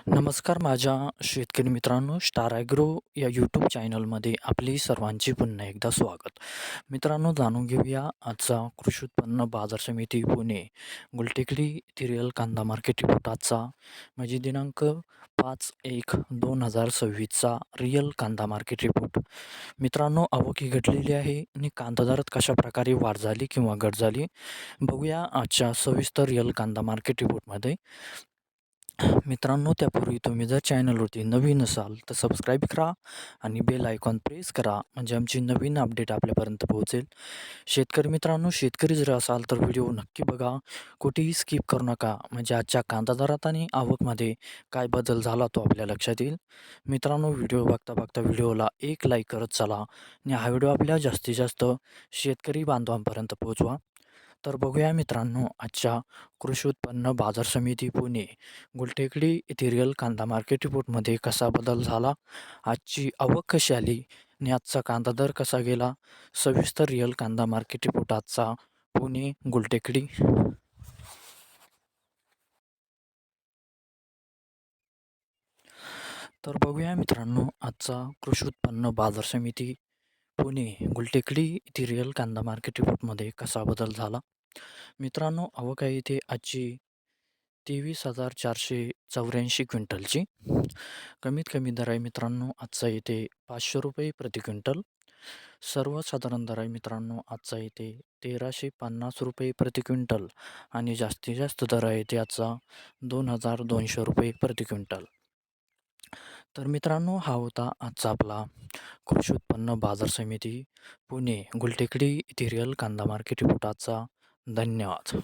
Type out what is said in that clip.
नमस्कार माझ्या शेतकरी मित्रांनो, स्टार ॲग्रो या यूट्यूब चॅनलमध्ये आपली सर्वांचे पुन्हा एकदा स्वागत. मित्रांनो, जाणून घेऊया आजचा कृषी उत्पन्न बाजार समिती पुणे गुलटेकडी येथील कांदा मार्केट रिपोर्ट आजचा म्हणजे दिनांक 5/1/2026चा रिअल कांदा मार्केट रिपोर्ट. मित्रांनो, आवक ही घटलेली आहे आणि कांदा दरात कशाप्रकारे वाढ झाली किंवा घट झाली बघूया आजच्या सविस्तर रिअल कांदा मार्केट रिपोर्टमध्ये. मित्रांनो, त्यापूर्वी तुम्ही जर चॅनलवरती नवीन असाल तर सबस्क्राईब करा आणि बेल आयकॉन प्रेस करा, म्हणजे आमची नवीन अपडेट आपल्यापर्यंत पोहोचेल. शेतकरी मित्रांनो, शेतकरी जर असाल तर व्हिडिओ नक्की बघा, कुठेही स्किप करू नका, म्हणजे आजच्या कांदा दरात आणि आवकमध्ये काय बदल झाला तो आपल्या लक्षात येईल. मित्रांनो, व्हिडिओ बघता बघता व्हिडिओला एक लाईक करत चला आणि हा व्हिडिओ आपल्या जास्तीत जास्त शेतकरी बांधवांपर्यंत पोहोचवा. तर बघूया मित्रांनो, आजच्या कृषी उत्पन्न बाजार समिती पुणे गुलटेकडी येथे रिअल कांदा मार्केट रिपोर्टमध्ये कसा बदल झाला, आजची आवक कशी आली आणि आजचा कांदा दर कसा गेला, सविस्तर रिअल कांदा मार्केट रिपोर्ट आजचा पुणे गुलटेकडी. तर बघूया मित्रांनो, आजचा कृषी उत्पन्न बाजार समिती पुणे गुलटेकडी येथे रिअल कांदा मार्केट रिपोर्टमध्ये कसा बदल झाला. मित्रांनो, आवक आहे इथे आजची 23,484 क्विंटलची. कमीत कमी दर आहे मित्रांनो आजचा इथे ₹500 प्रति क्विंटल. सर्वसाधारण दर आहे मित्रांनो आजचा इथे ₹1,350 प्रति क्विंटल आणि जास्तीत जास्त दर आहे ते आजचा ₹2,200 प्रति क्विंटल. तर मित्रांनो, हा होता आजचा आपला कृषी उत्पन्न बाजार समिती पुणे गुलटेकडी येथे रिअल कांदा मार्केट रिपोर्ट आजचा. धन्यवाद.